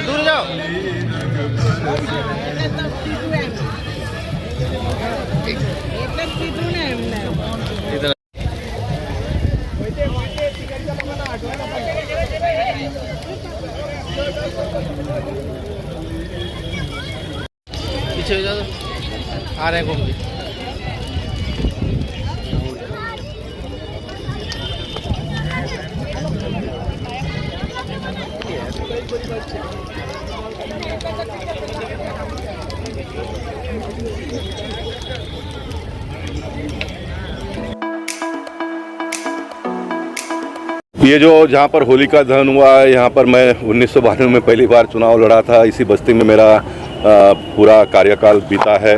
दूर जाओ। पीछे हो जाओ, आ रहे हैं घूम के। ये जो जहाँ पर होली का दहन हुआ है, यहाँ पर मैं 1992 में पहली बार चुनाव लड़ा था। इसी बस्ती में मेरा पूरा कार्यकाल बीता है।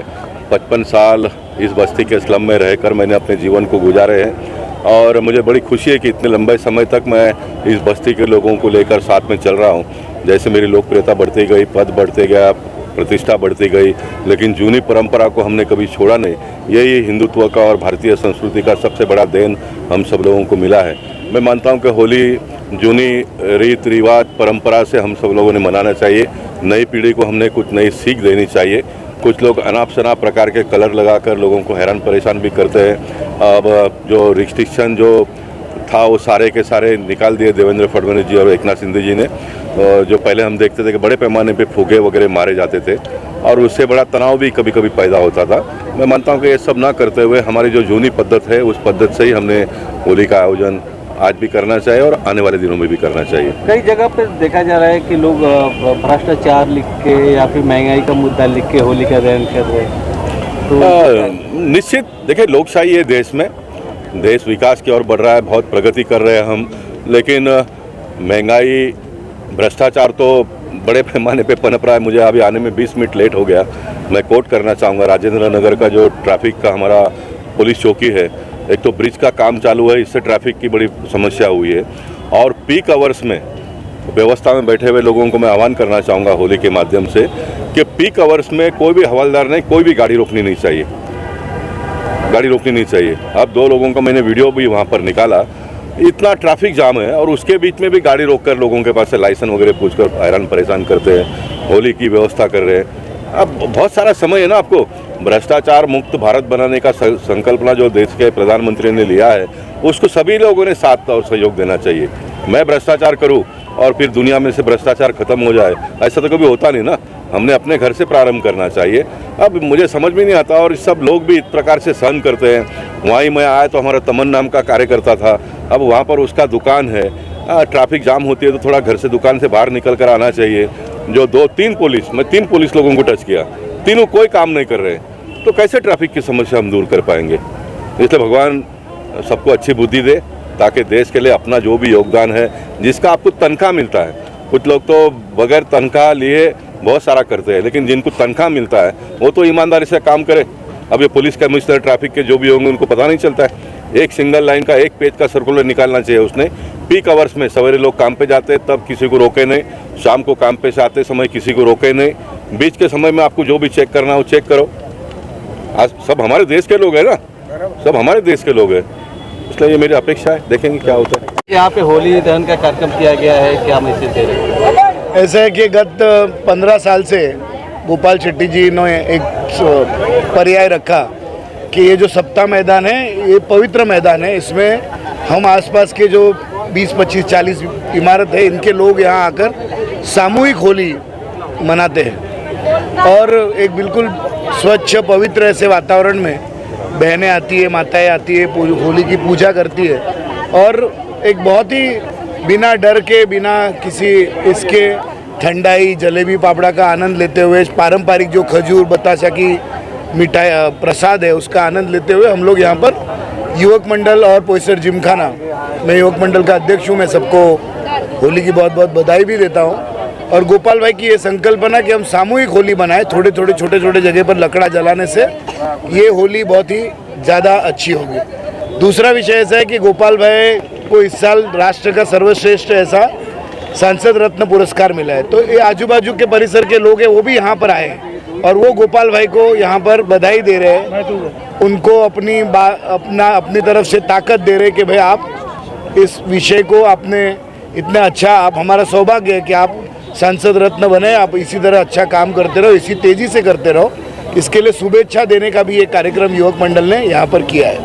55 साल इस बस्ती के स्लम में रहकर मैंने अपने जीवन को गुजारे हैं और मुझे बड़ी खुशी है कि इतने लंबे समय तक मैं इस बस्ती के लोगों को लेकर साथ में चल रहा हूँ। जैसे मेरी लोकप्रियता बढ़ती गई, पद बढ़ते गया, प्रतिष्ठा बढ़ती गई, लेकिन जूनी परंपरा को हमने कभी छोड़ा नहीं। यही हिंदुत्व का और भारतीय संस्कृति का सबसे बड़ा देन हम सब लोगों को मिला है। मैं मानता हूं कि होली जूनी रीत रिवाज परंपरा से हम सब लोगों ने मनाना चाहिए। नई पीढ़ी को हमने कुछ नई सीख देनी चाहिए। कुछ लोग अनाप शनाप प्रकार के कलर लगाकर लोगों को हैरान परेशान भी करते हैं। अब जो रिस्ट्रिक्शन जो था वो सारे के सारे निकाल दिए देवेंद्र फडणवीस जी और एकनाथ शिंदे जी ने। जो पहले हम देखते थे कि बड़े पैमाने पे फुगे वगैरह मारे जाते थे और उससे बड़ा तनाव भी कभी कभी पैदा होता था। मैं मानता हूं कि ये सब ना करते हुए हमारी जो जूनी पद्धत है उस पद्धत से ही हमने होली का आयोजन आज भी करना चाहिए और आने वाले दिनों में भी करना चाहिए। कई जगह पर देखा जा रहा है कि लोग भ्रष्टाचार लिख के या फिर महंगाई का मुद्दा लिख के होली का दहन कर रहे हैं। तो निश्चित देखिए, लोकशाही है देश में, देश विकास की ओर बढ़ रहा है, बहुत प्रगति कर रहे हैं हम, लेकिन महंगाई भ्रष्टाचार तो बड़े पैमाने पे पनप रहा है। मुझे अभी आने में 20 मिनट लेट हो गया। मैं कोट करना चाहूँगा, राजेंद्र नगर का जो ट्रैफिक का हमारा पुलिस चौकी है, एक तो ब्रिज का काम चालू है, इससे ट्रैफिक की बड़ी समस्या हुई है। और पीक आवर्स में व्यवस्था में बैठे हुए लोगों को मैं आह्वान करना चाहूँगा होली के माध्यम से कि पीक आवर्स में कोई भी हवलदार नहीं, कोई भी गाड़ी रोकनी नहीं चाहिए, गाड़ी रोकनी नहीं चाहिए। अब 2 लोगों का मैंने वीडियो भी वहाँ पर निकाला। इतना ट्रैफिक जाम है और उसके बीच में भी गाड़ी रोककर लोगों के पास से लाइसेंस वगैरह पूछकर हैरान परेशान करते हैं, होली की व्यवस्था कर रहे हैं। अब बहुत सारा समय है ना, आपको भ्रष्टाचार मुक्त भारत बनाने का संकल्पना जो देश के प्रधानमंत्री ने लिया है उसको सभी लोगों ने साथ और सहयोग देना चाहिए। मैं भ्रष्टाचार करूं और फिर दुनिया में से भ्रष्टाचार खत्म हो जाए, ऐसा तो कभी होता नहीं ना। हमने अपने घर से प्रारंभ करना चाहिए। अब मुझे समझ में नहीं आता और सब लोग भी इस प्रकार से सहन करते हैं। वहीं मैं आया तो हमारा तमन नाम का कार्यकर्ता था, अब वहाँ पर उसका दुकान है, ट्रैफिक जाम होती है तो थोड़ा घर से दुकान से बाहर निकल कर आना चाहिए। जो 2-3 पुलिस, मैं 3 पुलिस लोगों को टच किया, तीनों कोई काम नहीं कर रहे, तो कैसे ट्रैफिक की समस्या हम दूर कर पाएंगे। इसलिए भगवान सबको अच्छी बुद्धि दे ताकि देश के लिए अपना जो भी योगदान है, जिसका आपको तनख्वाह मिलता है, कुछ लोग तो बगैर तनख्वाह लिए बहुत सारा करते हैं, लेकिन जिनको तनख्वाह मिलता है वो तो ईमानदारी से काम करे। अब ये पुलिस कमिश्नर ट्रैफिक के जो भी होंगे उनको पता नहीं चलता है। एक सिंगल लाइन का 1 पेज का सर्कुलर निकालना चाहिए उसने। पीक आवर्स में सवेरे लोग काम पे जाते हैं तब किसी को रोके नहीं, शाम को काम पे से आते समय किसी को रोके नहीं, बीच के समय में आपको जो भी चेक करना हो चेक करो। आज सब हमारे देश के लोग हैं ना, सब हमारे देश के लोग हैं, इसलिए ये मेरी अपेक्षा है, देखेंगे क्या होता है। यहाँ पे होली दहन का कार्यक्रम किया गया है, क्या मैसेज दे रहे हैं? ऐसा है कि गत 15 साल से गोपाल शेट्टी जी ने एक पर्याय रखा कि ये जो सप्ताह मैदान है ये पवित्र मैदान है, इसमें हम आसपास के जो 20, 25, 40 इमारत है इनके लोग यहाँ आकर सामूहिक होली मनाते हैं और एक बिल्कुल स्वच्छ पवित्र ऐसे वातावरण में बहनें आती है, माताएं आती है, होली की पूजा करती है और एक बहुत ही बिना डर के, बिना किसी इसके ठंडाई जलेबी पापड़ा का आनंद लेते हुए, पारंपरिक जो खजूर बताशा की मिठाई प्रसाद है उसका आनंद लेते हुए हम लोग यहाँ पर युवक मंडल और पोइसर जिमखाना, मैं युवक मंडल का अध्यक्ष हूँ, मैं सबको होली की बहुत बहुत बधाई भी देता हूँ। और गोपाल भाई की ये संकल्पना कि हम सामूहिक होली बनाएं, थोड़े थोड़े छोटे छोटे जगह पर लकड़ा जलाने से ये होली बहुत ही ज़्यादा अच्छी होगी। दूसरा विषय ऐसा है कि गोपाल भाई को इस साल राष्ट्र का सर्वश्रेष्ठ ऐसा सांसद रत्न पुरस्कार मिला है। तो ये आजू बाजू के परिसर के लोग हैं वो भी यहाँ पर आए और वो गोपाल भाई को यहाँ पर बधाई दे रहे हैं, उनको अपनी तरफ से ताकत दे रहे कि भाई आप इस विषय को आपने इतना अच्छा, आप हमारा सौभाग्य है कि आप सांसद रत्न बने, आप इसी तरह अच्छा काम करते रहो, इसी तेज़ी से करते रहो। इसके लिए शुभेच्छा देने का भी एक कार्यक्रम युवक मंडल ने यहाँ पर किया है।